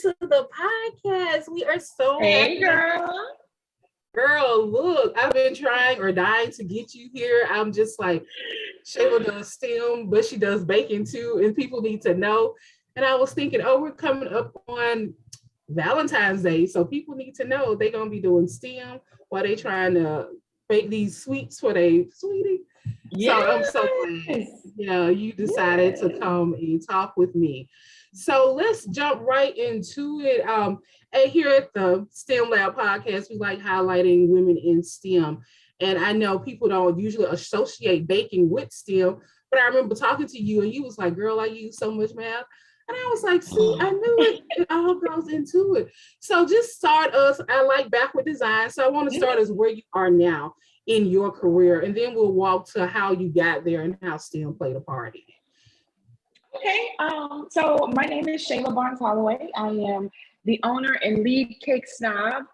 to the podcast. We are so Hey, happy. girl. Girl, look, I've been trying or dying to get you here. I'm just like, Shayla does STEM, but she does baking too, and people need to know. And I was thinking, oh, we're coming up on Valentine's Day, so people need to know they're gonna be doing STEM while they trying to bake these sweets for their sweetie. So I'm Yes. so glad, you decided to Yes. come and talk with me. So let's jump right into it. And here at the STEM Lab podcast, we like highlighting women in STEM. And I know people don't usually associate baking with STEM, but I remember talking to you and you was like, girl, I use so much math. And I was like, see, I knew it all goes into it. So just start us. I like backward design. So I want to start us where you are now in your career. And then we'll walk to how you got there and how STEM played a part in it. Okay. So my name is Shayla Barnes-Holloway. I am the owner and lead cake snob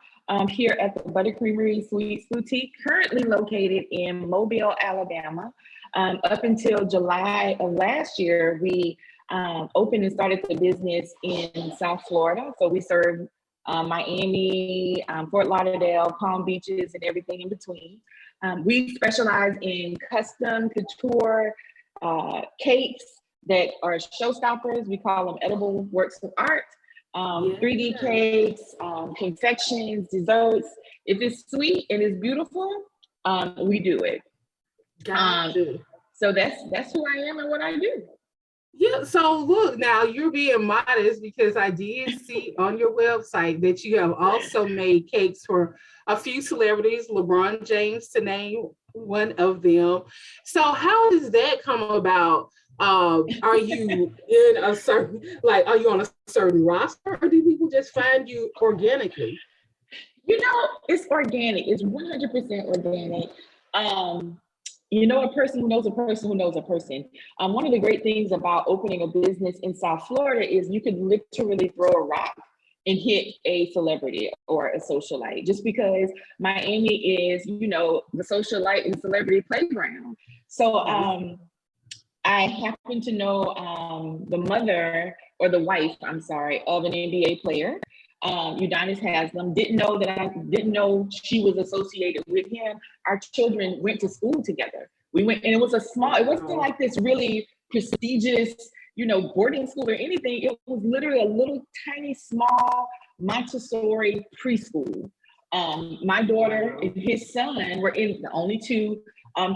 here at the Buttercreamery Sweets Boutique, currently located in Mobile, Alabama. Up until July of last year, we opened and started the business in South Florida. So we serve Miami, Fort Lauderdale, Palm Beaches, and everything in between. We specialize in custom couture cakes that are showstoppers. We call them edible works of art. 3D cakes, confections, desserts. If it's sweet and it's beautiful, we do it. Gotcha. So that's who I am and what I do. Yeah, so look, now you're being modest because I did see on your website that you have also made cakes for a few celebrities, LeBron James to name one of them. So how does that come about? Are you in a certain, like, are you on a certain roster or do people just find you organically? It's organic. It's 100% organic. A person who knows a person who knows a person. One of the great things about opening a business in South Florida is you could literally throw a rock and hit a celebrity or a socialite, just because Miami is, the socialite and celebrity playground. So I happen to know the mother or the wife, I'm sorry, of an NBA player. Udonis Haslam. Didn't know she was associated with him. Our children went to school together. We went, and it wasn't like this really prestigious, boarding school or anything. It was literally a little tiny, small Montessori preschool. My daughter and his son were in the only two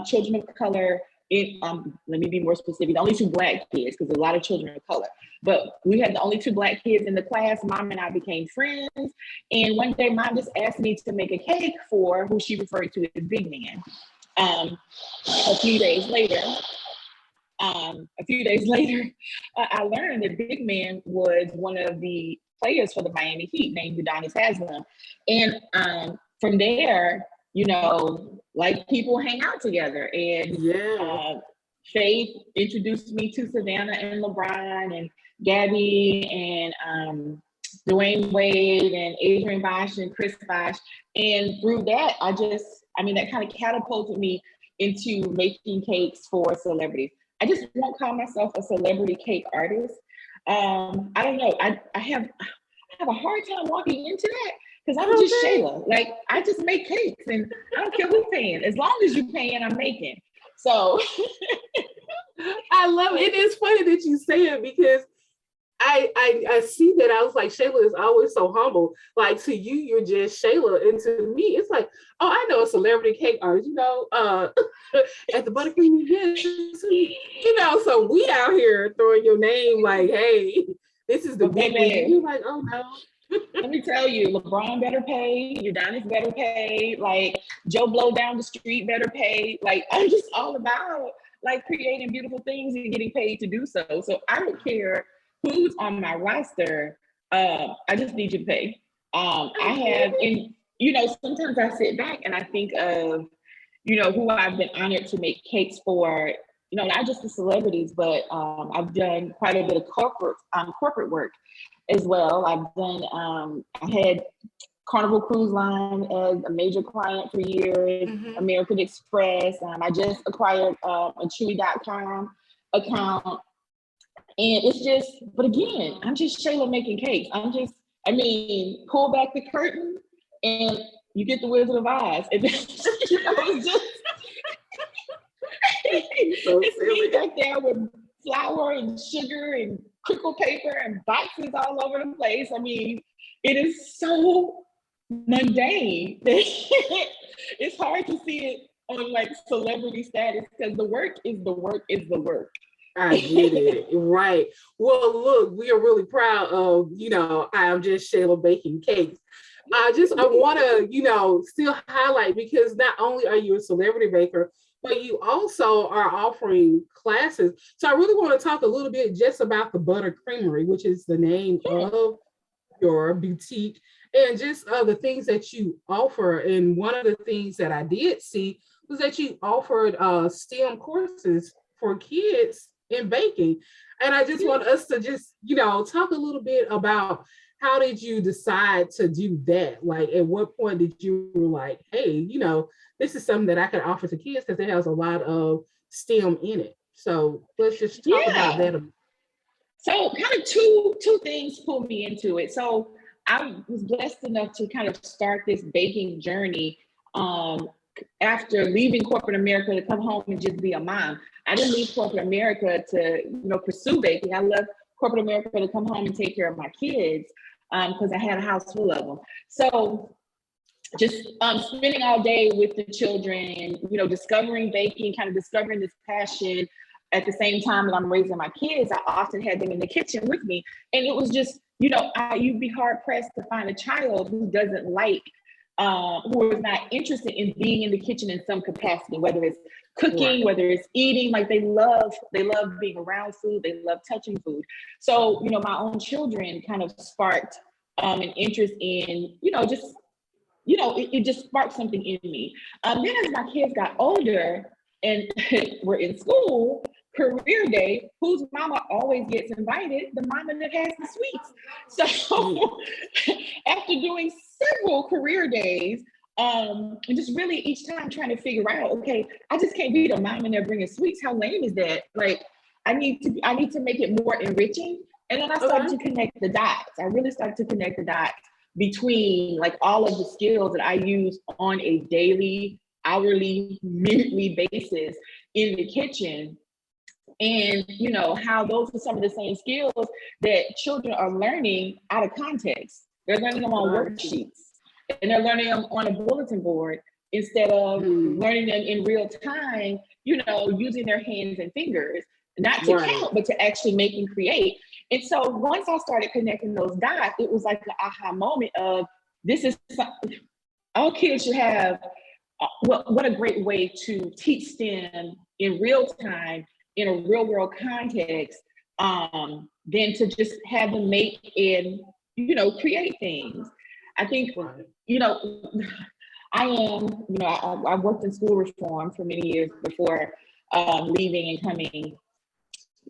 children of color. Let me be more specific, the only two Black kids, because a lot of children of color. But we had the only two Black kids in the class. Mom and I became friends. And one day, Mom just asked me to make a cake for who she referred to as Big Man. A few days later, I learned that Big Man was one of the players for the Miami Heat named Udonis Haslam. And from there, like people hang out together. And Faith introduced me to Savannah and LeBron and Gabby and Dwayne Wade and Adrian Bosch and Chris Bosch. And through that, that kind of catapulted me into making cakes for celebrities. I just won't call myself a celebrity cake artist. I don't know. I have a hard time walking into that because I'm just Shayla. Like, I just make cakes and I don't care who's paying. As long as you're paying, I'm making. So I love it. It is funny that you say it because I see that. I was like, Shayla is always so humble. Like, to you, you're just Shayla. And to me, it's like, oh, I know a celebrity cake artist, at the Buttercreamery, yes. So we out here throwing your name like, hey, this is the big one. You're like, oh no. Let me tell you, LeBron better pay, Udonis better pay, like Joe Blow down the street better pay. Like, I'm just all about like creating beautiful things and getting paid to do so. So I don't care who's on my roster. I just need you to pay. Sometimes I sit back and I think of, who I've been honored to make cakes for, not just the celebrities, but I've done quite a bit of corporate work as well. I had Carnival Cruise Line as a major client for years, American Express. I just acquired a Chewy.com account. And it's just, but again, I'm just Shayla making cakes. Pull back the curtain and you get the Wizard of Oz. And then, it's just, So it's me back there with flour and sugar and crinkle paper and boxes all over the place. I mean, it is so mundane. It's hard to see it on like celebrity status because the work is the work is the work. I get it. Right. Well, look, we are really proud of, I'm just Shayla baking cakes. I want to, still highlight, because not only are you a celebrity baker, but you also are offering classes. So I really want to talk a little bit just about the Buttercreamery, which is the name of your boutique, and just the things that you offer. And one of the things that I did see was that you offered STEM courses for kids in baking. And I just want us to just, talk a little bit about, how did you decide to do that? Like, at what point did you like, hey, this is something that I can offer to kids because it has a lot of STEM in it. So let's just talk about that. So kind of two things pulled me into it. So I was blessed enough to kind of start this baking journey after leaving corporate America to come home and just be a mom. I didn't leave corporate America to pursue baking. I left corporate America to come home and take care of my kids because I had a house full of them. So just spending all day with the children, discovering baking, kind of discovering this passion. At the same time that I'm raising my kids, I often had them in the kitchen with me. And it was just, you'd be hard pressed to find a child who doesn't like, who is not interested in being in the kitchen in some capacity, whether it's cooking, whether it's eating. Like they love being around food, they love touching food. So, my own children kind of sparked an interest in, it just sparked something in me. Then as my kids got older and were in school, career day, whose mama always gets invited? The mama that has the sweets. So after doing several career days, and just really each time trying to figure out, okay, I just can't be the mom and they're bringing sweets. How lame is that? Like, I need to make it more enriching. And then I started to connect the dots. I really started to connect the dots between like all of the skills that I use on a daily, hourly, minutely basis in the kitchen. And how those are some of the same skills that children are learning out of context. They're learning them on worksheets and they're learning them on a bulletin board instead of learning them in real time, using their hands and fingers, not to count, but to actually make and create. And so once I started connecting those dots, it was like the aha moment of, this is something all kids should have. What a great way to teach STEM in real time, in a real world context, than to just have them make and, create things. I think, I worked in school reform for many years before leaving and coming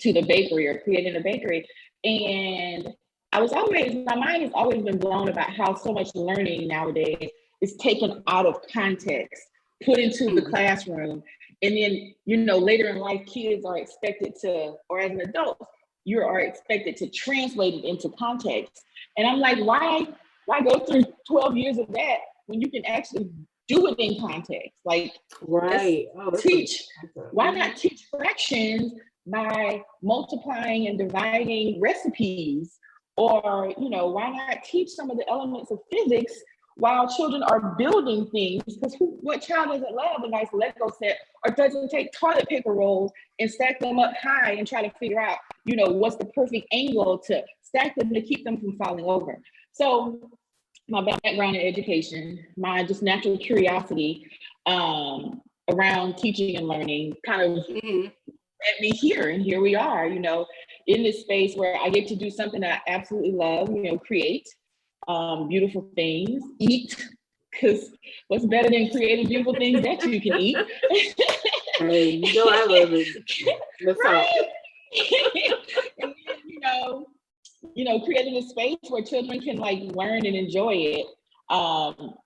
to the bakery or creating a bakery. And my mind has always been blown about how so much learning nowadays is taken out of context, put into the classroom. And then, later in life, kids are expected to, or as an adult, you are expected to translate it into context. And I'm like, why go through 12 years of that when you can actually do it in context? Like, why not teach fractions by multiplying and dividing recipes? Or, why not teach some of the elements of physics while children are building things? Because what child doesn't love a nice Lego set, or doesn't take toilet paper rolls and stack them up high and try to figure out, what's the perfect angle to stack them to keep them from falling over? So my background in education, my just natural curiosity around teaching and learning kind of led me here. And here we are, in this space where I get to do something that I absolutely love, create beautiful things, eat, because what's better than creating beautiful things that you can eat? Hey, I love it. That's right? And then, creating a space where children can like learn and enjoy it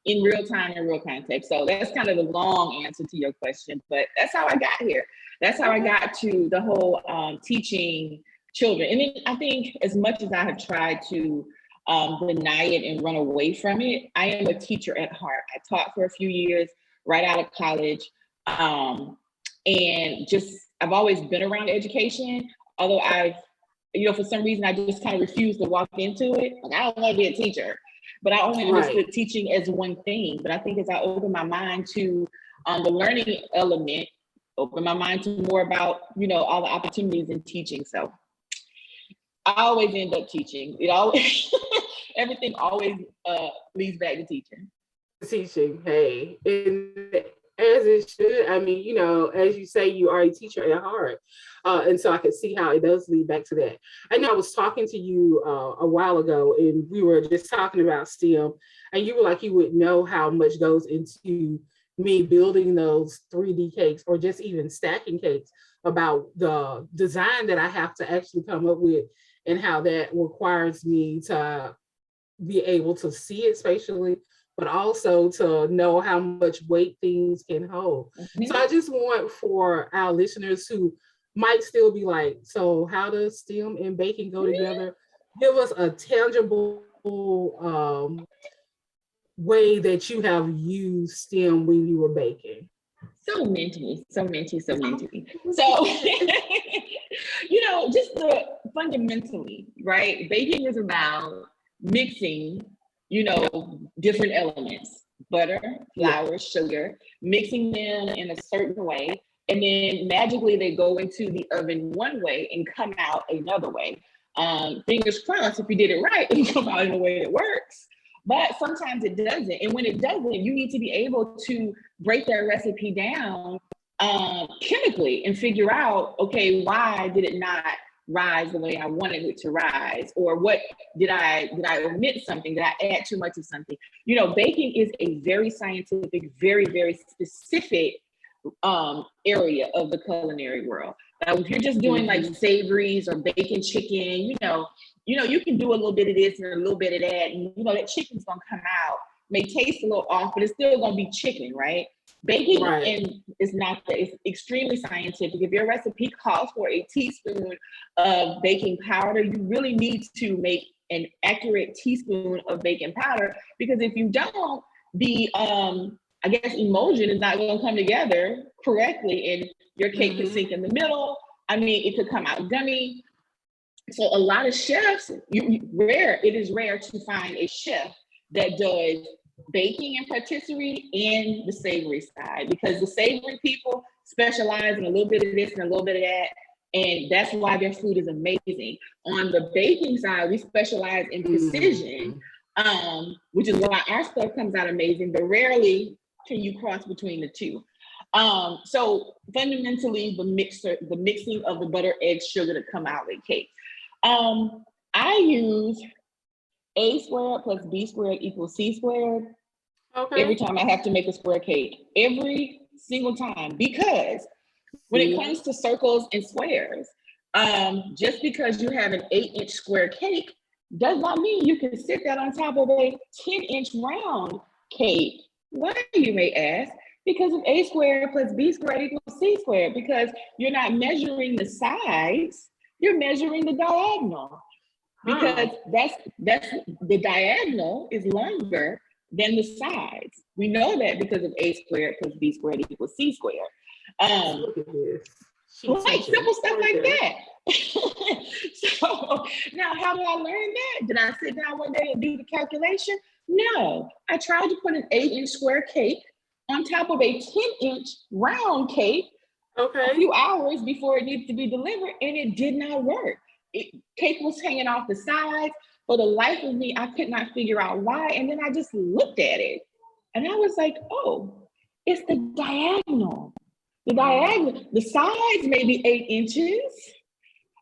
in real time, in real context. So that's kind of the long answer to your question, but that's how I got here. That's how I got to the whole teaching children. And then I think as much as I have tried to deny it and run away from it, I am a teacher at heart. I taught for a few years right out of college. And just, I've always been around education, although I've, for some reason, I just kind of refused to walk into it. Like, I don't want to be a teacher, but I only understood teaching as one thing. But I think as I open my mind to the learning element, open my mind to more about, all the opportunities in teaching. So I always end up teaching. It always, everything always leads back to teaching. Teaching, hey, and as it should. I mean, as you say, you are a teacher at heart, and so I could see how it does lead back to that. I know I was talking to you a while ago, and we were just talking about STEM, and you were like, you would know how much goes into me building those 3D cakes, or just even stacking cakes, about the design that I have to actually come up with, and how that requires me to be able to see it spatially, but also to know how much weight things can hold. Mm-hmm. So I just want for our listeners who might still be like, so how does STEM and baking go together? Give us a tangible way that you have used STEM when you were baking. So minty. So, just fundamentally, right? Baking is about mixing, different elements, butter, flour, sugar, mixing them in a certain way. And then magically they go into the oven one way and come out another way. Fingers crossed, if you did it right, it'll come out in a way that works. But sometimes it doesn't. And when it doesn't, you need to be able to break that recipe down chemically and figure out, okay, why did it not rise the way I wanted it to rise? Or what did I omit something? Did I add too much of something? Baking is a very scientific, very, very specific area of the culinary world. Now, if you're just doing like savories or baking chicken, you can do a little bit of this and a little bit of that, and that chicken's gonna come out, may taste a little off, but it's still gonna be chicken, right? Baking and it's not that. It's extremely scientific. If your recipe calls for a teaspoon of baking powder, you really need to make an accurate teaspoon of baking powder, because if you don't, the I guess emulsion is not going to come together correctly, and your cake can sink in the middle. I mean, it could come out gummy. So a lot of chefs, it is rare to find a chef that does baking and patisserie and the savory side, because the savory people specialize in a little bit of this and a little bit of that, and that's why their food is amazing. On the baking side, we specialize in precision, which is why our stuff comes out amazing, but rarely can you cross between the two. So fundamentally, the mixing of the butter, eggs, sugar to come out with cake. I use A squared plus B squared equals C squared. Okay. Every time I have to make a square cake, every single time, because when it comes to circles and squares, just because you have an 8-inch square cake does not mean you can sit that on top of a 10-inch round cake. Why, you may ask? Because of A squared plus B squared equals C squared, because you're not measuring the sides, you're measuring the diagonal. Because that's the diagonal is longer than the sides. We know that because of A squared plus B squared equals C squared. Like simple stuff like that. So now, how did I learn that? Did I sit down one day and do the calculation? No, I tried to put an 8-inch square cake on top of a 10-inch round cake a few hours before it needed to be delivered, and it did not work. Cake was hanging off the sides. For the life of me, I could not figure out why. And then I just looked at it and I was like, oh, it's the diagonal. The sides may be 8 inches,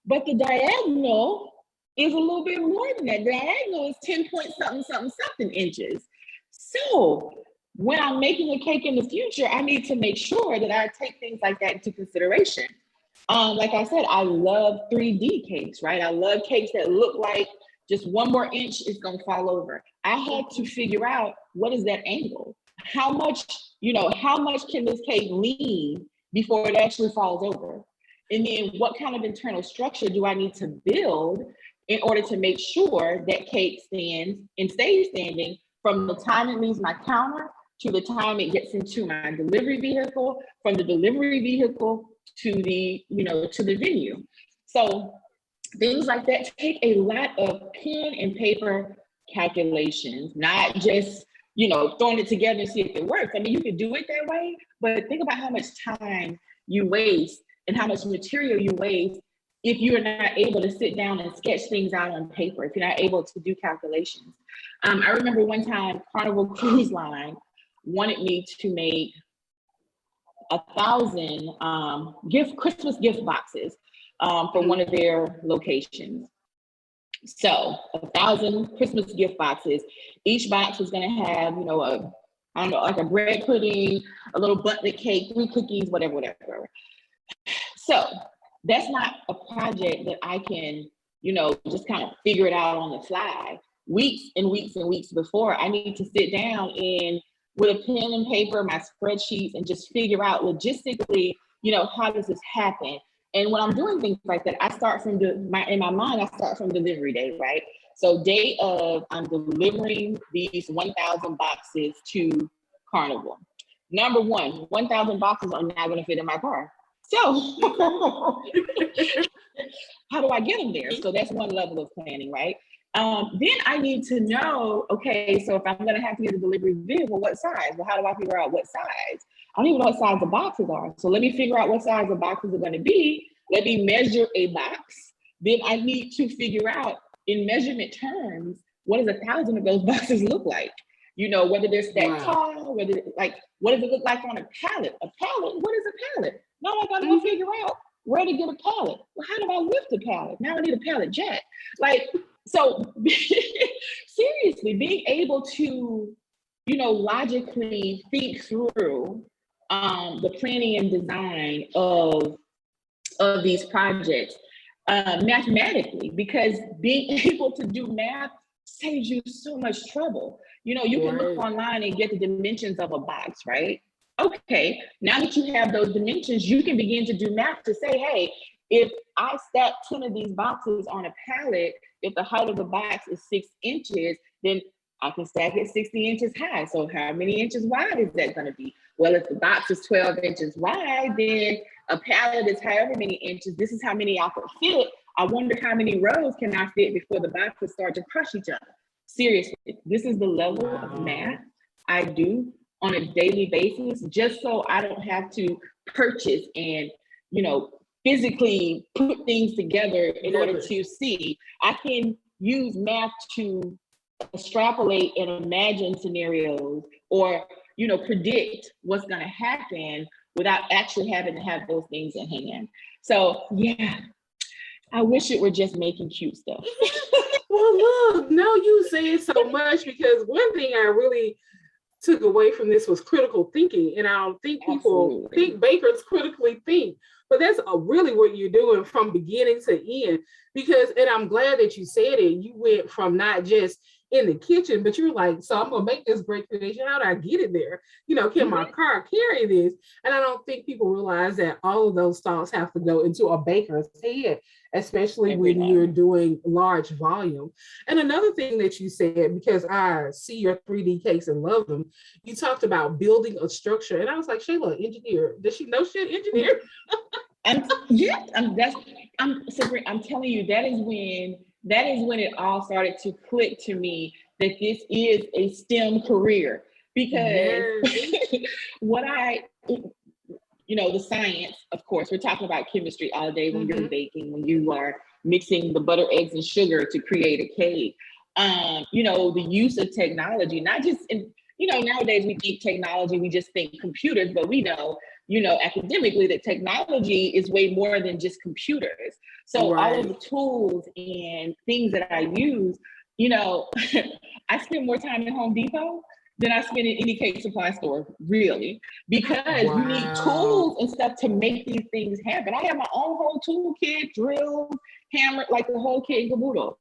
but the diagonal is a little bit more than that. The diagonal is 10 point something inches. So when I'm making a cake in the future, I need to make sure that I take things like that into consideration. Like I said, I love 3D cakes, right? I love cakes that look like just one more inch is going to fall over. I had to figure out, what is that angle? How much can this cake lean before it actually falls over? And then what kind of internal structure do I need to build in order to make sure that cake stands and stays standing from the time it leaves my counter to the time it gets into my delivery vehicle, from the delivery vehicle to the, to the venue. So things like that take a lot of pen and paper calculations, not just, throwing it together and see if it works. I mean, you could do it that way, but think about how much time you waste and how much material you waste if you are not able to sit down and sketch things out on paper, if you're not able to do calculations. I remember one time Carnival Cruise Line wanted me to make 1,000 Christmas gift boxes for one of their locations. So 1,000 Christmas gift boxes. Each box was going to have, like a bread pudding, a little butler cake, 3 cookies, whatever. So that's not a project that I can, just kind of figure it out on the fly. Weeks and weeks and weeks before, I need to sit down and with a pen and paper, my spreadsheets, and just figure out logistically, how does this happen? And when I'm doing things like that, I start from in my mind, I start from delivery day, right? So day of, I'm delivering these 1,000 boxes to Carnival. Number one, 1,000 boxes are not going to fit in my car. So how do I get them there? So that's one level of planning, right? Then I need to know, okay, so if I'm going to have to use a delivery vehicle, what size? Well, how do I figure out what size? I don't even know what size the boxes are. So let me figure out what size the boxes are going to be. Let me measure a box. Then I need to figure out in measurement terms, what does 1,000 of those boxes look like? Whether they're stacked tall, what does it look like on a pallet? A pallet, what is a pallet? Now I gotta go figure out where to get a pallet. Well, how do I lift a pallet? Now I need a pallet jack. So seriously, being able to, logically think through the planning and design of these projects mathematically, because being able to do math saves you so much trouble. You can look online and get the dimensions of a box, right? Okay, now that you have those dimensions, you can begin to do math to say, hey, if I stack 10 of these boxes on a pallet, if the height of the box is 6 inches, then I can stack it 60 inches high. So how many inches wide is that going to be? Well, if the box is 12 inches wide, then a pallet is however many inches. This is how many I could fit. I wonder how many rows can I fit before the boxes start to crush each other. Seriously, this is the level of math I do on a daily basis, just so I don't have to purchase and, physically put things together in order to see. I can use math to extrapolate and imagine scenarios or, predict what's going to happen without actually having to have those things in hand. So yeah, I wish it were just making cute stuff. Well, look, no, you say it so much, because one thing I really took away from this was critical thinking. And I don't think people think bakers critically think, but that's really what you're doing from beginning to end. And I'm glad that you said it. You went from not just in the kitchen, but you're like, so I'm gonna make this great creation. How do I get it there? Can my car carry this? And I don't think people realize that all of those thoughts have to go into a baker's head, especially when you're doing large volume. And another thing that you said, because I see your 3D cakes and love them, you talked about building a structure. And I was like, Shayla, engineer, does she know shit, engineer? I'm telling you, that is when it all started to click to me that this is a STEM career, because the science, of course, we're talking about chemistry all day when you're baking, when you are mixing the butter, eggs, and sugar to create a cake. The use of technology, not just nowadays we think technology, we just think computers, but we know, academically, that technology is way more than just computers. So all of the tools and things that I use, I spend more time at Home Depot than I spend in any cake supply store, really, because you need tools and stuff to make these things happen. I have my own whole toolkit, drills, hammer, like the whole kit and caboodle.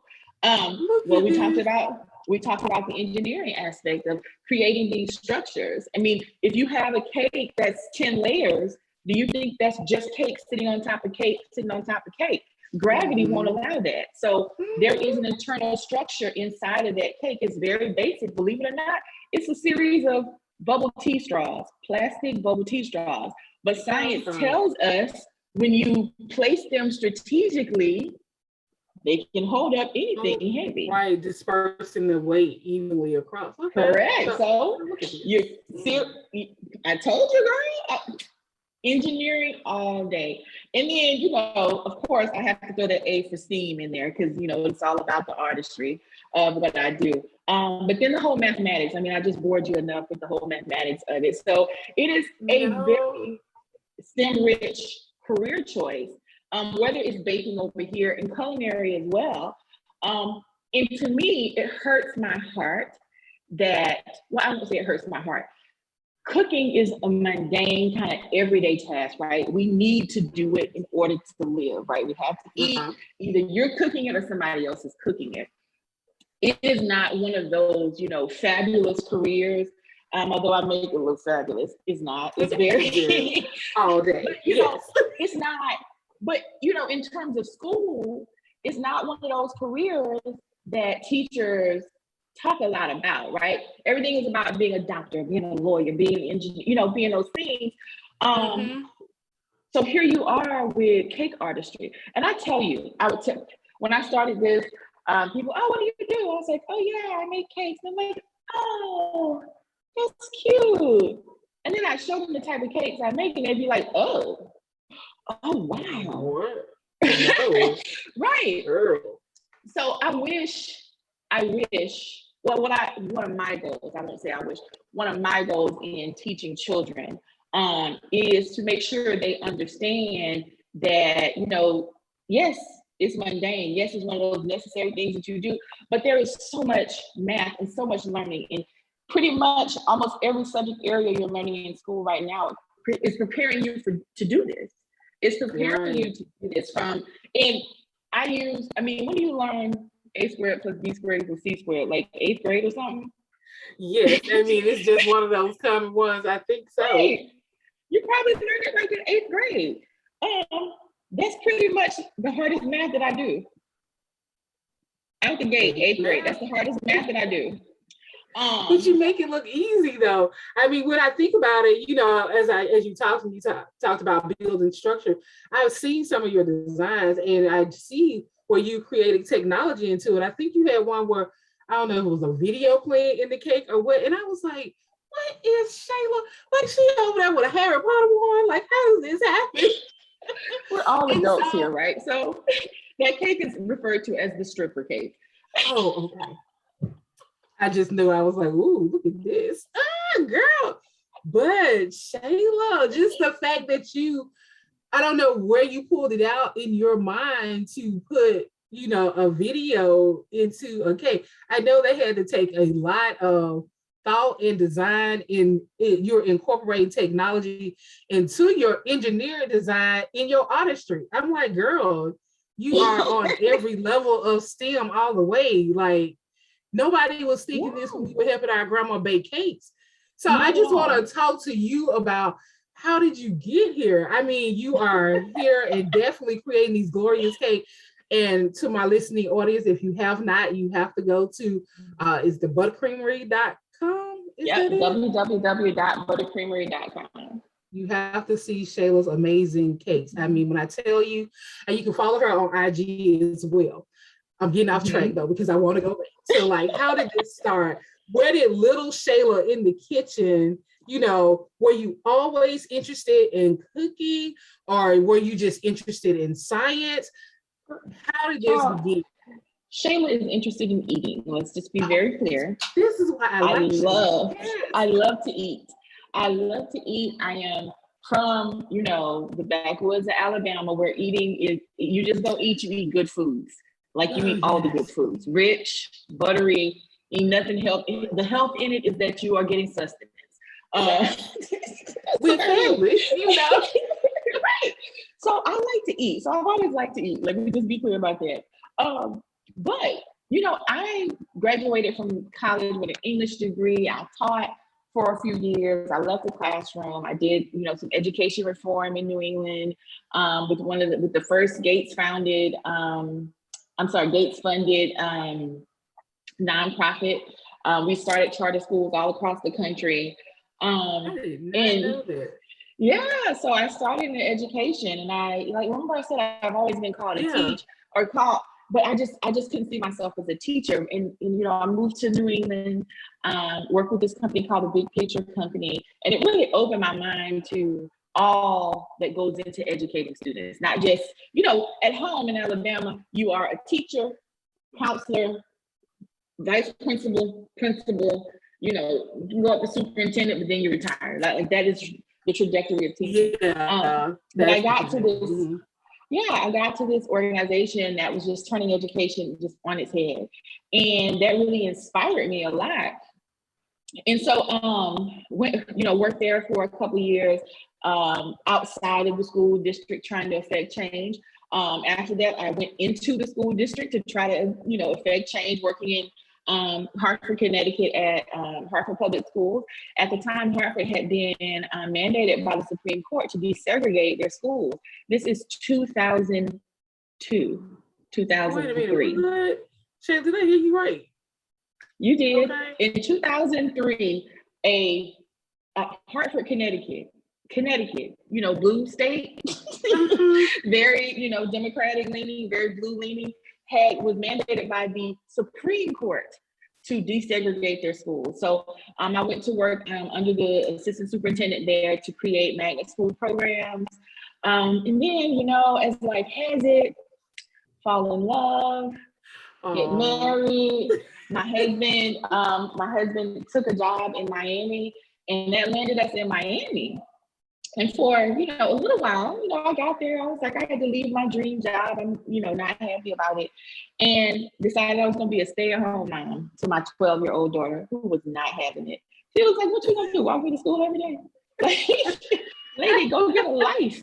We talked about the engineering aspect of creating these structures. I mean, if you have a cake that's 10 layers, Do you think that's just cake sitting on top of cake, sitting on top of cake? Gravity won't allow that. So there is an internal structure inside of that cake. It's very basic, believe it or not. It's a series of bubble tea straws, plastic bubble tea straws. But science tells us when you place them strategically, they can hold up anything heavy. Right, dispersing the weight evenly across. Okay. Correct. So you see, I told you, girl. Engineering all day. And then, you know, of course, I have to throw that A for STEAM in there because, you know, it's all about the artistry of what I do. But then the whole mathematics, I mean, I just bored you enough with the whole mathematics of it. So it is a very STEM-rich career choice, whether it's baking over here and culinary as well. And to me, it hurts my heart that, well, I won't say it hurts my heart. Cooking is a mundane kind of everyday task, right? We need to do it in order to live, right? We have to eat. Either you're cooking it or somebody else is cooking it. It is not one of those, you know, fabulous careers. Although I make it look fabulous, it's not. It's very all day. But, you know, it's not. But you know, in terms of school, it's not one of those careers that teachers talk a lot about, right? Everything is about being a doctor, being a lawyer, being an engineer, you know, being those things. So here you are with cake artistry. And I tell you, when I started this, people, oh, what do you do? I was like, oh yeah, I make cakes. And I'm like, oh, that's cute. And then I showed them the type of cakes I make and they'd be like, oh wow. Right. So I wish, well, one of my goals, I won't say I wish, one of my goals in teaching children is to make sure they understand that, you know, yes, it's mundane. Yes, it's one of those necessary things that you do, but there is so much math and so much learning in pretty much almost every subject area you're learning in school right now is preparing you to do this. It's preparing you to do this when do you learn A squared plus B squared equals C squared, like 8th grade or something? Yes, I mean, it's just one of those common ones, I think so. Right. You probably learned it like in 8th grade. That's pretty much the hardest math that I do. Out the gate, 8th grade, that's the hardest math that I do. But you make it look easy though. I mean, when I think about it, you know, as you talked about building structure, I've seen some of your designs and I see where you created technology into it. I think you had one where, I don't know if it was a video playing in the cake or what, and I was like, what is Shayla? Like she over there with a Harry Potter one? Like, how does this happen? We're all adults here, right? So that cake is referred to as the stripper cake. Oh, okay. I just knew, I was like, ooh, look at this. Girl. But Shayla, just the fact that I don't know where you pulled it out in your mind to put, you know, a video into a cake. I know they had to take a lot of thought and design you're incorporating technology into your engineering design in your artistry. I'm like, girl, you are on every level of STEM all the way. Like, nobody was thinking this when we were helping our grandma bake cakes. So I just want to talk to you about, how did you get here? I mean, you are here and definitely creating these glorious cakes. And to my listening audience, if you have not, you have to go to, is the buttercreamery.com? Yep, www.buttercreamery.com. You have to see Shayla's amazing cakes. I mean, when I tell you, and you can follow her on IG as well. I'm getting off track though, because I want to go back. So like, how did this start? Where did little Shayla in the kitchen, you know, were you always interested in cooking, or were you just interested in science? How did this begin? Shayla is interested in eating. Let's just be very clear. This is why I love to eat. I love to eat. I am from, you know, the backwoods of Alabama, where eating is, you just don't eat, you eat good foods. Like you eat all the good foods, rich, buttery, eat nothing health. The health in it is that you are getting sustenance. With family, you know. Right. So I like to eat. So I've always liked to eat. Let me just be clear about that. But, you know, I graduated from college with an English degree. I taught for a few years. I left the classroom. I did, some education reform in New England with the first Gates funded nonprofit. We started charter schools all across the country. I did not know that. Yeah, so I started in education, and I remember I said I've always been called a teach or called, but I just couldn't see myself as a teacher. And I moved to New England, worked with this company called the Big Picture Company, and it really opened my mind to all that goes into educating students. Not just, at home in Alabama, you are a teacher, counselor, vice principal, you go up to superintendent, but then you retire. Like that is the trajectory of teaching. But I got to this, I got to this organization that was just turning education just on its head. And that really inspired me a lot. And so worked there for a couple of years outside of the school district trying to affect change. After that, I went into the school district to try to, affect change, working in Hartford, Connecticut at Hartford Public Schools. At the time, Hartford had been mandated by the Supreme Court to desegregate their schools. This is 2002, 2003. Wait a minute, what? Shayla, did I hear you right? You did. Okay. In 2003, a Hartford, Connecticut, blue state, very, Democratic leaning, very blue leaning, was mandated by the Supreme Court to desegregate their schools. So I went to work under the assistant superintendent there to create magnet school programs. And then, as life has it, fall in love, get married. My husband took a job in Miami, and that landed us in Miami. And for, a little while, I got there, I was like, I had to leave my dream job. I'm, not happy about it. And decided I was going to be a stay-at-home mom to my 12-year-old daughter, who was not having it. She was like, what you going to do? Walk me to school every day? Like, lady, go get a life.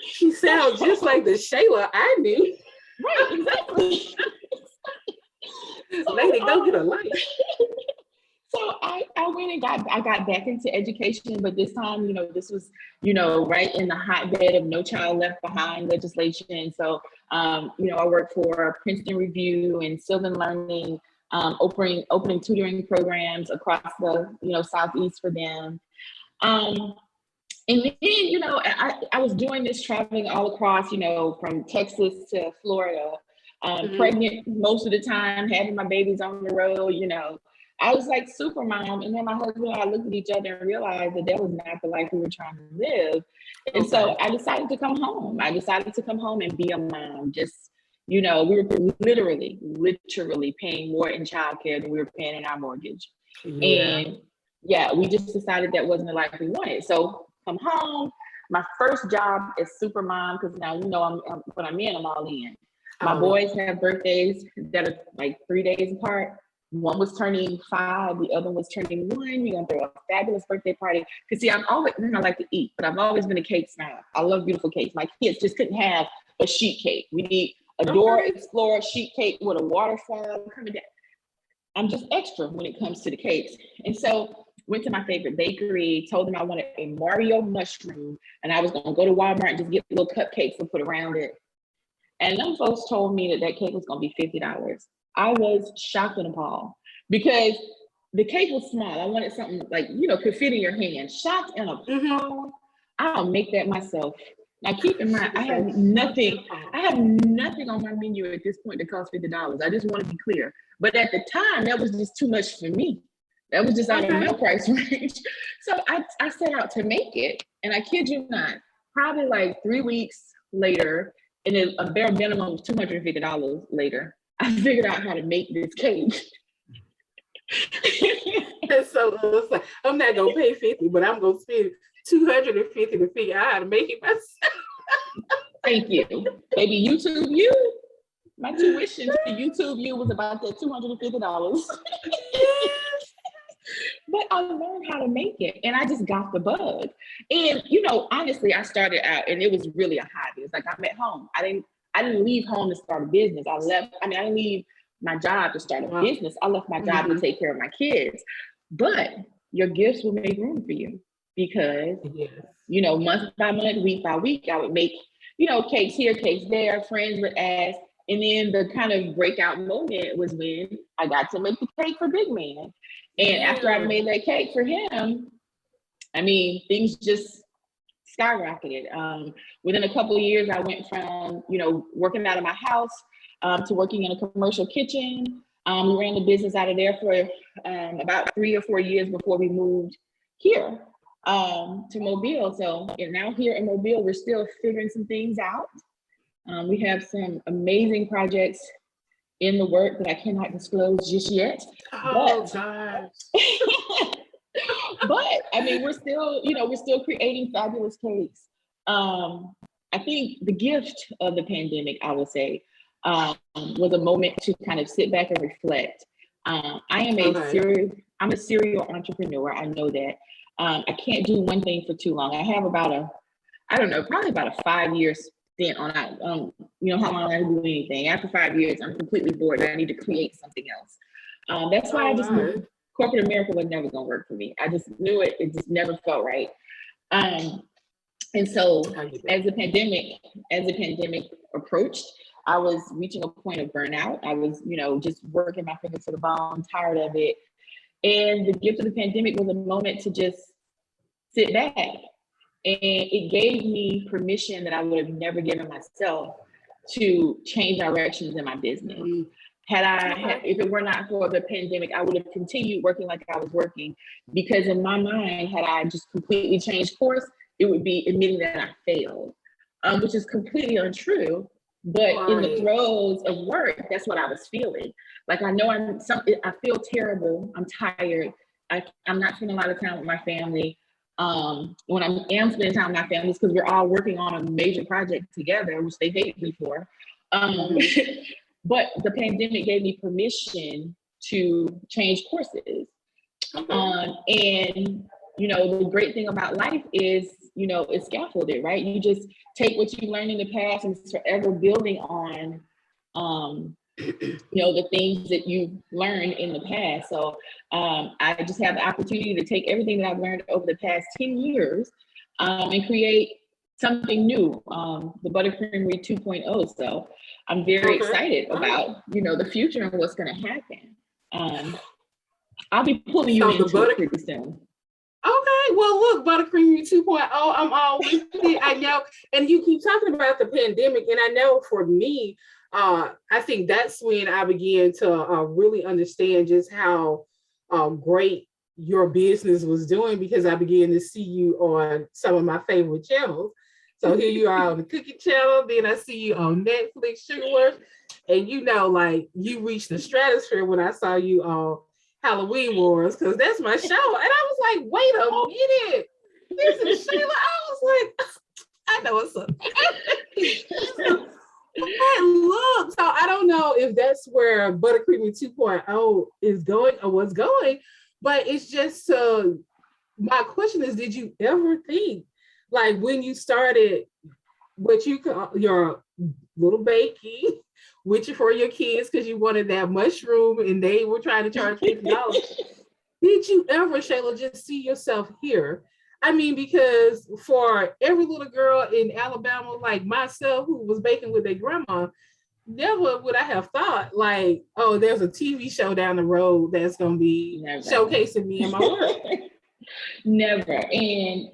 She sounds just like the Shayla I knew. Right, exactly. Lady, go get a life. So I went and I got back into education, but this time, this was, right in the hotbed of No Child Left Behind legislation. So, I worked for Princeton Review and Sylvan Learning, opening tutoring programs across the, Southeast for them. And then, I was doing this traveling all across, from Texas to Florida, pregnant most of the time, having my babies on the road, I was like super mom. And then my husband and I looked at each other and realized that was not the life we were trying to live. And so I decided to come home. And be a mom. Just, we were literally paying more in childcare than we were paying in our mortgage. Yeah. And we just decided that wasn't the life we wanted. So come home. My first job is super mom, because now, when I'm in, I'm all in. My boys have birthdays that are like 3 days apart. One was turning 5, the other was turning 1. We're gonna throw a fabulous birthday party. Cause see, I like to eat, but I've always been a cake snob. I love beautiful cakes. My kids just couldn't have a sheet cake. We need a Dora Explorer sheet cake with a waterfall coming down. I'm just extra when it comes to the cakes. And so went to my favorite bakery, told them I wanted a Mario mushroom, and I was gonna go to Walmart and just get little cupcakes and put around it. And them folks told me that cake was gonna be $50. I was shocked and appalled because the cake was small. I wanted something like, could fit in your hand. Shocked and appalled. I'll make that myself. Now keep in mind, I have nothing on my menu at this point that costs $50. I just want to be clear. But at the time, that was just too much for me. That was just out of my price range. So I set out to make it. And I kid you not, probably like 3 weeks later, and then a bare minimum of $250 later, I figured out how to make this cake. So it's like, I'm not gonna pay $50, but I'm gonna spend $250 to figure out how to make it myself. Thank you, baby. YouTube you. My tuition to YouTube you was about that $250. But I learned how to make it, and I just got the bug. And honestly, I started out, and it was really a hobby. It's like I'm at home. I didn't leave home to start a business. I didn't leave my job to start a business. I left my job to take care of my kids. but your gifts will make room for you because, Yes. month by month, week by week, I would make, cakes here, cakes there, friends would ask. And then the kind of breakout moment was when I got to make the cake for Big Man. And after I made that cake for him, I mean, things just skyrocketed. Within a couple of years, I went from, working out of my house to working in a commercial kitchen. We ran the business out of there for about 3 or 4 years before we moved here to Mobile. So now here in Mobile, we're still figuring some things out. We have some amazing projects in the work that I cannot disclose just yet. Oh, gosh. But I mean, we're still creating fabulous cakes. I think the gift of the pandemic, I would say, was a moment to kind of sit back and reflect. I'm a serial entrepreneur. I know that. I can't do one thing for too long. I have probably about a 5-year stint on, how long I do anything. After 5 years, I'm completely bored. I need to create something else. That's why I just knew corporate America was never going to work for me. I just knew it. It just never felt right. And so as the pandemic approached, I was reaching a point of burnout. I was, just working my fingers to the bone, tired of it. And the gift of the pandemic was a moment to just sit back. And it gave me permission that I would have never given myself to change directions in my business. If it were not for the pandemic, I would have continued working like I was working, because in my mind, had I just completely changed course, it would be admitting that I failed, which is completely untrue. But in the throes of work, that's what I was feeling. Like, I know I feel terrible. I'm tired. I'm not spending a lot of time with my family. When I am spending time with my family, it's because we're all working on a major project together, which they hated me for. But the pandemic gave me permission to change courses. And, the great thing about life is, it's scaffolded, right? You just take what you learned in the past and it's forever building on, the things that you learned in the past. So I just have the opportunity to take everything that I've learned over the past 10 years and create something new, the Buttercreamery 2.0. So I'm very excited about, the future and what's going to happen. I'll be pulling you into it pretty soon. Okay, well, look, Buttercreamery 2.0, I'm all with it. I know, and you keep talking about the pandemic, and I know for me, I think that's when I began to really understand just how great your business was doing, because I began to see you on some of my favorite channels. So here you are on the cooking channel, then I see you on Netflix, Sugarworth, and you reached the stratosphere when I saw you on Halloween Wars, because that's my show. And I was like, wait a minute, this is Shayla. I was like, I know what's up. Look, so I don't know if that's where Buttercreamery 2.0 is going or what's going, but it's just my question is, did you ever think, like, when you started what you call your little baking, which for your kids, because you wanted that mushroom and they were trying to charge $50. Did you ever, Shayla, just see yourself here? I mean, because for every little girl in Alabama like myself who was baking with their grandma, never would I have thought, like, oh, there's a TV show down the road that's going to be showcasing me and my work. Never. And,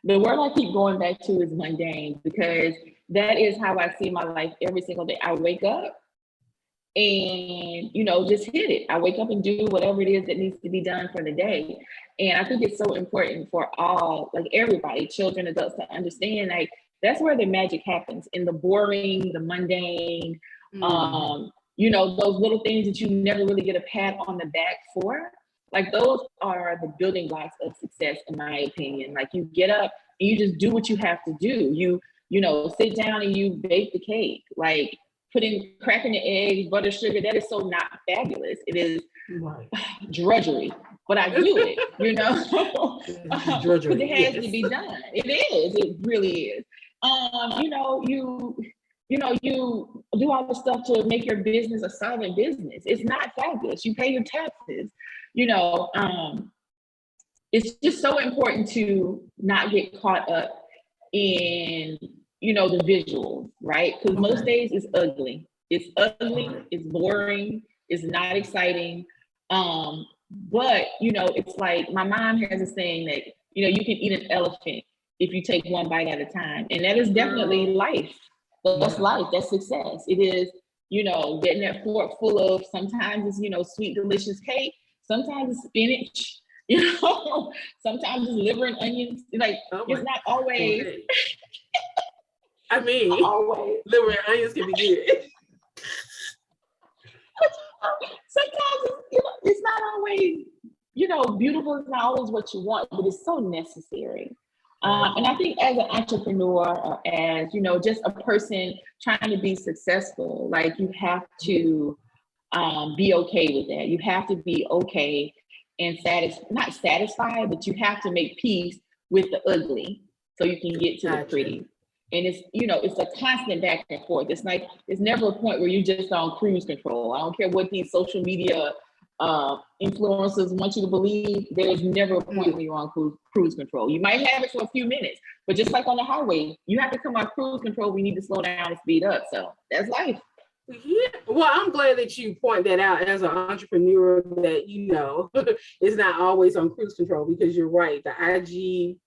the word I keep going back to is mundane, because that is how I see my life every single day. I wake up and, just hit it. I wake up and do whatever it is that needs to be done for the day. And I think it's so important for all, like everybody, children, adults, to understand, like, that's where the magic happens, in the boring, the mundane, those little things that you never really get a pat on the back for. Like, those are the building blocks of success, in my opinion. Like, you get up and you just do what you have to do. You sit down and you bake the cake. Like, cracking the eggs, butter, sugar, that is so not fabulous. It is drudgery, but I do it, because it has to be done. It is, it really is. You do all the stuff to make your business a solvent business. It's not fabulous. You pay your taxes. it's just so important to not get caught up in, the visuals, right? Because most days it's ugly. It's ugly, it's boring, it's not exciting. But, it's like my mom has a saying that, you can eat an elephant if you take one bite at a time. And that is definitely life. That's life, that's success. It is, getting that fork full of, sometimes it's, sweet, delicious cake, sometimes it's spinach, sometimes it's liver and onions. Like, it's not always. I mean, always. Liver and onions can be good. Sometimes it's not always, beautiful. It's not always what you want, but it's so necessary. And I think as an entrepreneur, or as, just a person trying to be successful, like, you have to be okay with that. You have to be okay and not satisfied, but you have to make peace with the ugly so you can get to the pretty. And it's, it's a constant back and forth. It's like, it's never a point where you're just on cruise control. I don't care what these social media influencers want you to believe. There's never a point when you're on cruise control. You might have it for a few minutes, but just like on the highway, you have to come off cruise control. We need to slow down and speed up. So that's life. Yeah, well, I'm glad that you point that out as an entrepreneur, that it's not always on cruise control, because you're right. The IG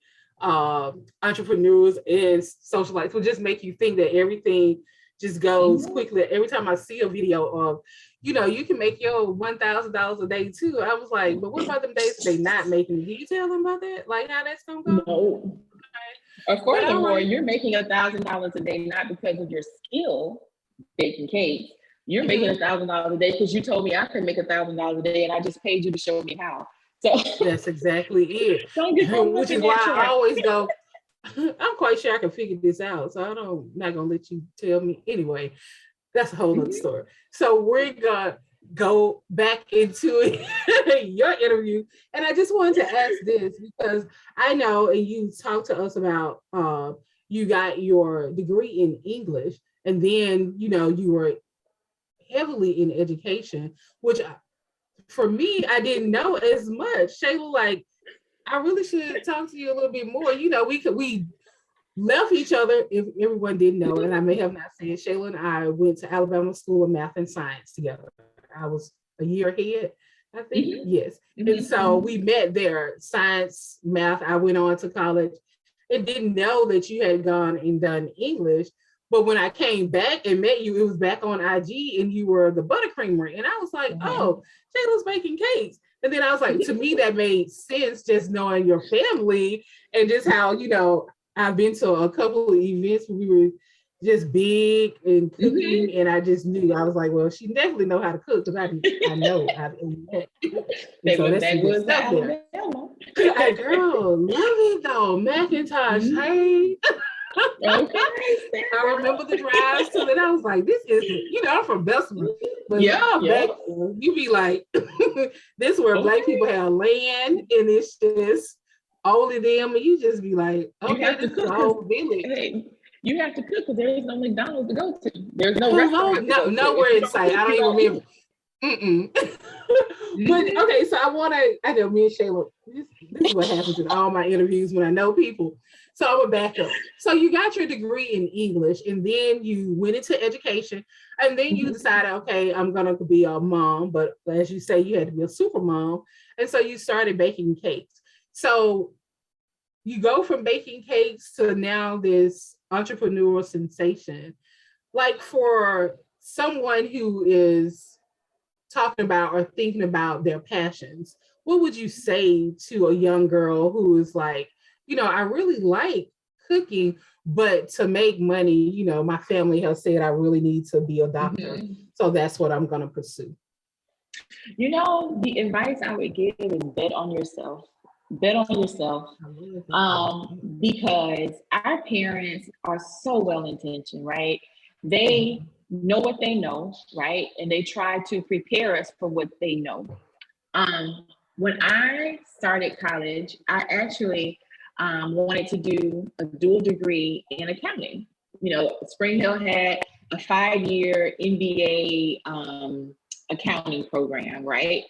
entrepreneurs and social life will just make you think that everything just goes quickly. Every time I see a video of, you can make your $1,000 a day too. I was like, but what about them days that they not making? Do you tell them about that? Like, how that's gonna go? No. Okay. Furthermore, you're making $1,000 a day not because of your skill baking cakes. You're making $1,000 a day because you told me I could make $1,000 a day, and I just paid you to show me how. So that's exactly it. Which is why I always go, I'm quite sure I can figure this out. So I'm not gonna let you tell me. Anyway, that's a whole other story. So we're gonna go back into your interview. And I just wanted to ask this, because I know, and you talked to us about you got your degree in English, and then you were heavily in education, which for me, I didn't know as much. Shayla, like, I really should talk to you a little bit more. We left each other, if everyone didn't know, and I may have not said, Shayla and I went to Alabama School of Math and Science together. I was a year ahead, I think. Yes. And so we met there, science, math. I went on to college and didn't know that you had gone and done English. But when I came back and met you, it was back on IG, and you were the Buttercreamery. And I was like, oh, Shayla's baking cakes. And then I was like, to me, that made sense, just knowing your family and just how, I've been to a couple of events where we were just big and cooking, and I just knew. I was like, well, she definitely know how to cook, because I know how to eat. So that's some good stuff there. Girl, love it though. Macintosh, hey. I remember the drives too, and I was like, this isn't, I'm from Bessemer, but back then, you be like, this is where Black people have land, and it's just only them, and you just be like, okay, this is a whole village. Hey, you have to cook because there is no McDonald's to go to. There's no restaurant to go nowhere in sight. I don't even remember. But okay, so I know me and Shayla, this is what happens in all my interviews when I know people. So I'm gonna back up. So you got your degree in English, and then you went into education, and then you decided, okay, I'm gonna be a mom, but as you say, you had to be a super mom, and so you started baking cakes. So you go from baking cakes to now this entrepreneurial sensation. Like, for someone who is talking about or thinking about their passions, what would you say to a young girl who is like, I really like cooking, but to make money, my family has said I really need to be a doctor. So that's what I'm going to pursue. The advice I would give is bet on yourself. Bet on yourself. Because our parents are so well-intentioned, right? They know what they know, right? And they try to prepare us for what they know. When I started college, I actually wanted to do a dual degree in accounting. Spring Hill had a 5-year MBA accounting program, right?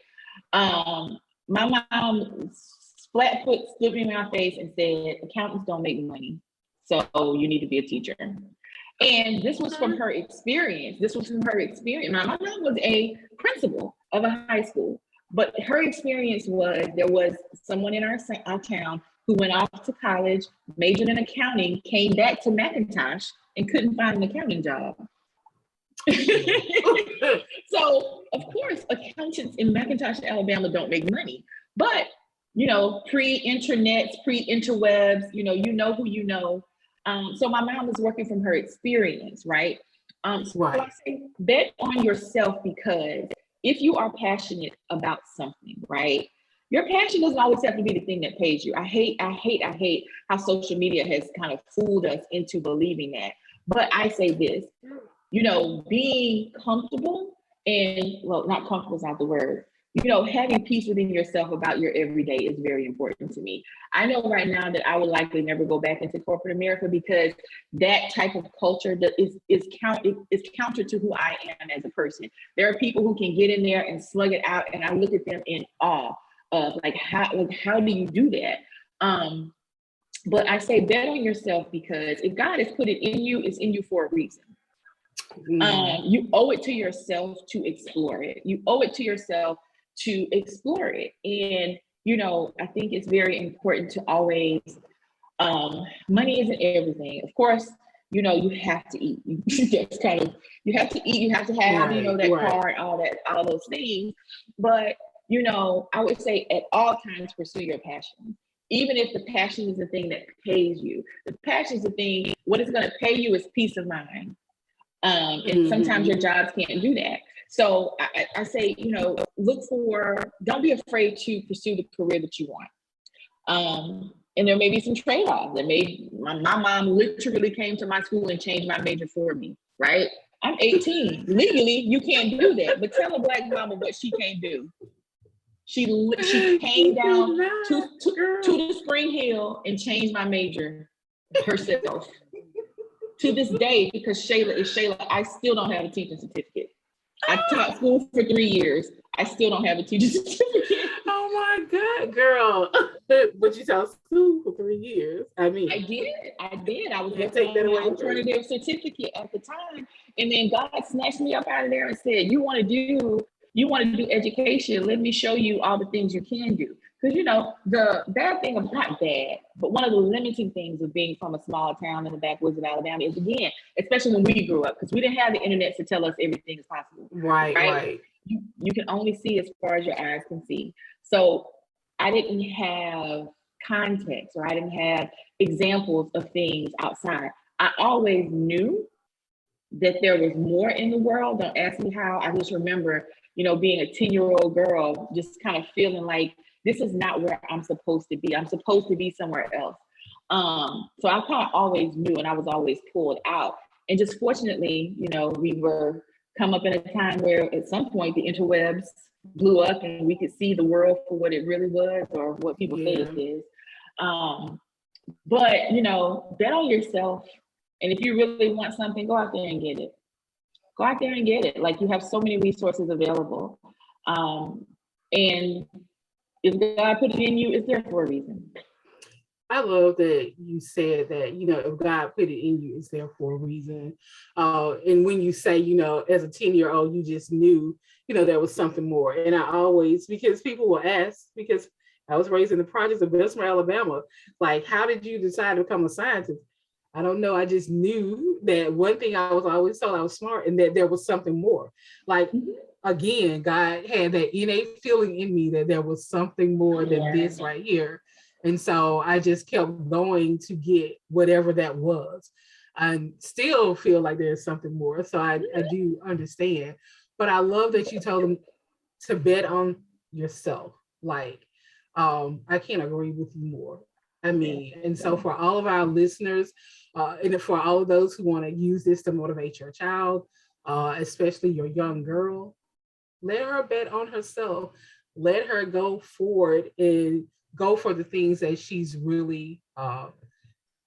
my mom flat foot stood me in my face and said, accountants don't make money, so you need to be a teacher. And this was from her experience. My mom was a principal of a high school, but her experience was there was someone in our town who went off to college, majored in accounting, came back to McIntosh and couldn't find an accounting job. So of course, accountants in McIntosh, Alabama don't make money, but pre-internet, pre-interwebs, you know who you know. So my mom was working from her experience, right? So I say bet on yourself, because if you are passionate about something, right? Your passion doesn't always have to be the thing that pays you. I hate how social media has kind of fooled us into believing that. But I say this, being comfortable not comfortable is not the word, having peace within yourself about your everyday is very important to me. I know right now that I would likely never go back into corporate America, because that type of culture that is counter to who I am as a person. There are people who can get in there and slug it out, and I look at them in awe of how do you do that? But I say bet on yourself, because if God has put it in you, it's in you for a reason. You owe it to yourself to explore it. And, I think it's very important to always, money isn't everything. Of course, you have to eat. You have to eat, you have to have, that car and all those things. But, I would say at all times, pursue your passion. Even if the passion is the thing that pays you, the passion is the thing, what is going to pay you is peace of mind. And sometimes your jobs can't do that. So I say, don't be afraid to pursue the career that you want. And there may be some trade-offs. My mom literally came to my school and changed my major for me, right? I'm 18. Legally, you can't do that. But tell a Black mama what she can't do. She came down to the Spring Hill and changed my major herself. To this day, because Shayla is Shayla, I still don't have a teaching certificate. I taught school for 3 years. I still don't have a teaching certificate. Oh my God, girl. But you taught school for 3 years. I did. I was working on an alternative certificate at the time. And then God snatched me up out of there and said, you want to do education. Let me show you all the things you can do. Because, the bad thing, not bad, but one of the limiting things of being from a small town in the backwoods of Alabama is, again, especially when we grew up, because we didn't have the internet to tell us everything is possible. Right. You can only see as far as your eyes can see. So I didn't have context, or I didn't have examples of things outside. I always knew that there was more in the world. Don't ask me how. I just remember, being a 10-year-old girl, just kind of feeling like, this is not where I'm supposed to be. I'm supposed to be somewhere else. So I kind of always knew, and I was always pulled out. And just fortunately, we were come up in a time where at some point the interwebs blew up and we could see the world for what it really was, or what people say it is. But, bet on yourself. And if you really want something, go out there and get it. Like, you have so many resources available. And if God put it in you, it's there for a reason. I love that you said that, if God put it in you, it's there for a reason. And when you say, as a 10-year-old, you just knew, there was something more. And I always, because people will ask, because I was raised in the projects of Buttercreamery, Alabama, like, how did you decide to become a scientist? I don't know. I just knew that one thing I was always told, I was smart, and that there was something more. Like, again, God had that innate feeling in me that there was something more than this right here. And so I just kept going to get whatever that was. I still feel like there's something more. So I do understand. But I love that you told them to bet on yourself. Like, I can't agree with you more. I mean, and so for all of our listeners, and for all of those who want to use this to motivate your child, especially your young girl, let her bet on herself. Let her go forward and go for the things that she's really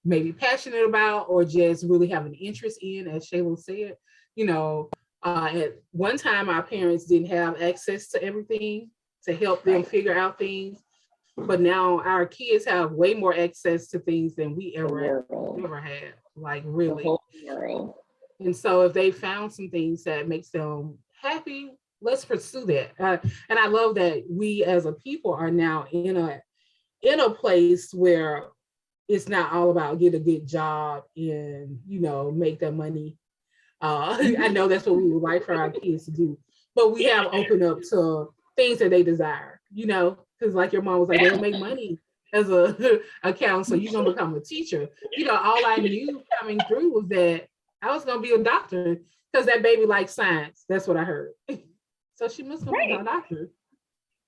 maybe passionate about, or just really have an interest in, as Shayla said. At one time, our parents didn't have access to everything. to help them figure out things. But now our kids have way more access to things than we ever had. Like really. The whole world. And so if they found some things that makes them happy, let's pursue that. And I love that we as a people are now in a place where it's not all about get a good job and, you know, make that money. I know that's what we would like for our kids to do, but we have opened up to things that they desire, you know, because like your mom was like, they don't make money as a counselor, you're gonna become a teacher. You know, all I knew coming through was that I was gonna be a doctor because that baby likes science. That's what I heard. So she must become a doctor.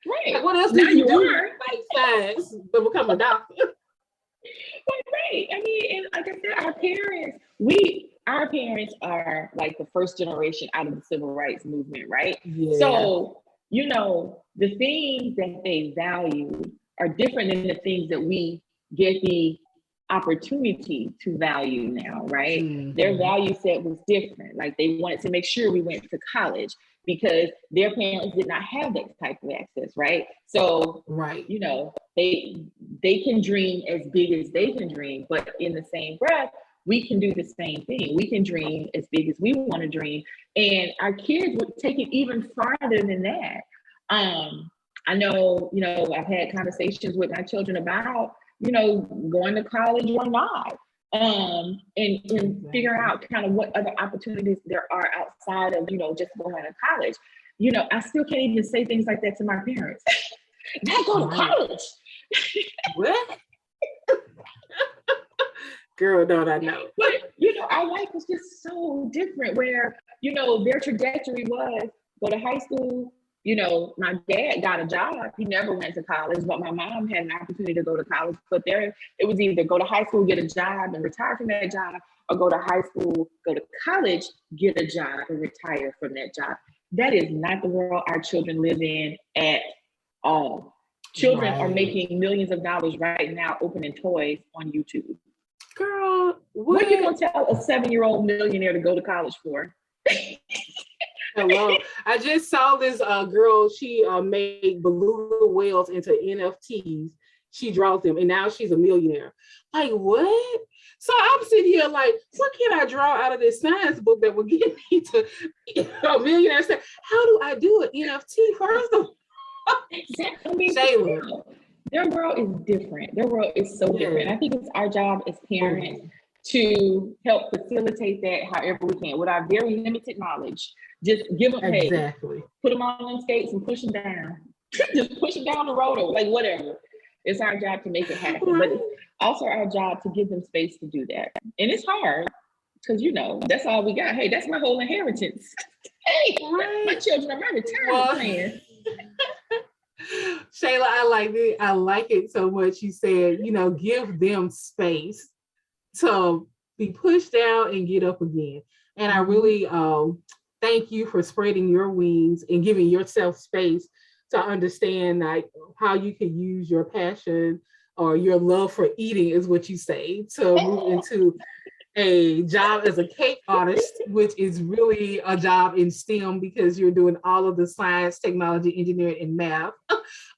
Right. Like, what else do you do like science to become a doctor? Right. I mean, and like I said, our parents are like the first generation out of the civil rights movement, right? Yeah. So, you know, the things that they value are different than the things that we get the opportunity to value now, right? Mm-hmm. Their value set was different. Like they wanted to make sure we went to college because their parents did not have that type of access, right? So, you know, they can dream as big as they can dream, but in the same breath, we can do the same thing. We can dream as big as we want to dream. And our kids would take it even farther than that. I know, you know, I've had conversations with my children about, you know, going to college or not, and figure out kind of what other opportunities there are outside of, you know, just going to college. You know, I still can't even say things like that to my parents. Not go to college. What? Girl, don't I know? But, you know, our life was just so different where, you know, their trajectory was go to high school. You know, my dad got a job. He never went to college, but my mom had an opportunity to go to college. But it was either go to high school, get a job and retire from that job, or go to high school, go to college, get a job and retire from that job. That is not the world our children live in at all. Children are making millions of dollars right now opening toys on YouTube. Girl, what are you going to tell a 7-year-old millionaire to go to college for? Hello. I just saw this girl, she made beluga whales into NFTs. She draws them and now she's a millionaire. Like, what? So I'm sitting here like, what can I draw out of this science book that will get me to a millionaire? How do I do an NFT first of all? Shayla. Their world is different. Their world is so different. I think it's our job as parents to help facilitate that however we can with our very limited knowledge. Just give them, put them on them skates and push them down. Just push them down the road or like whatever. It's our job to make it happen, but it's also our job to give them space to do that. And it's hard because, you know, that's all we got. Hey, that's my whole inheritance. Hey, my children are my retirement plan. Shayla, I like it. I like it so much. You said, you know, give them space to be pushed down and get up again. And I really thank you for spreading your wings and giving yourself space to understand like how you can use your passion or your love for eating is what you say to move into a job as a cake artist, which is really a job in STEM because you're doing all of the science, technology, engineering, and math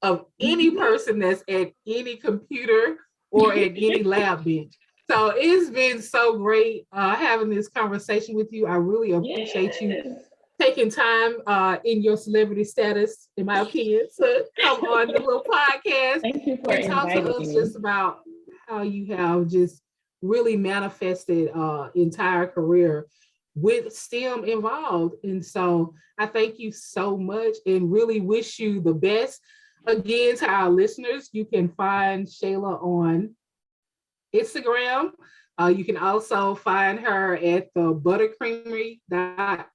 of any person that's at any computer or at any lab bench. So it's been so great having this conversation with you. I really appreciate you taking time in your celebrity status, in my opinion, to come on the little podcast and talk to us just about how you have just really manifested entire career with STEM involved. And so I thank you so much and really wish you the best. Again, to our listeners, you can find Shayla on Instagram. You can also find her at the buttercreamery.com.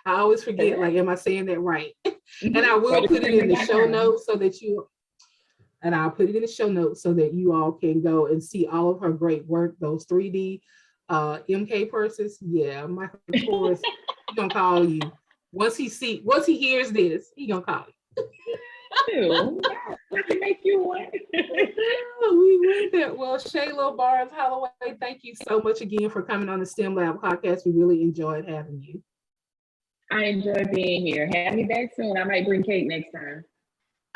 I always forget, like, am I saying that right? And I will put it in the show notes so that you all can go and see all of her great work, those 3D MK purses. Yeah, Michael Kors, he's gonna call you. Once he hears this, he's gonna call you. I can make you one. We want that. Well, Shayla Barnes-Holloway, thank you so much again for coming on the STEM Lab podcast. We really enjoyed having you. I enjoy being here. Have me back soon. I might bring cake next time.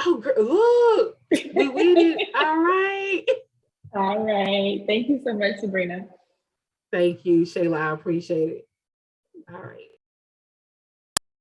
Oh, girl, look, we with it. All right. All right. Thank you so much, Sabrina. Thank you, Shayla. I appreciate it. All right.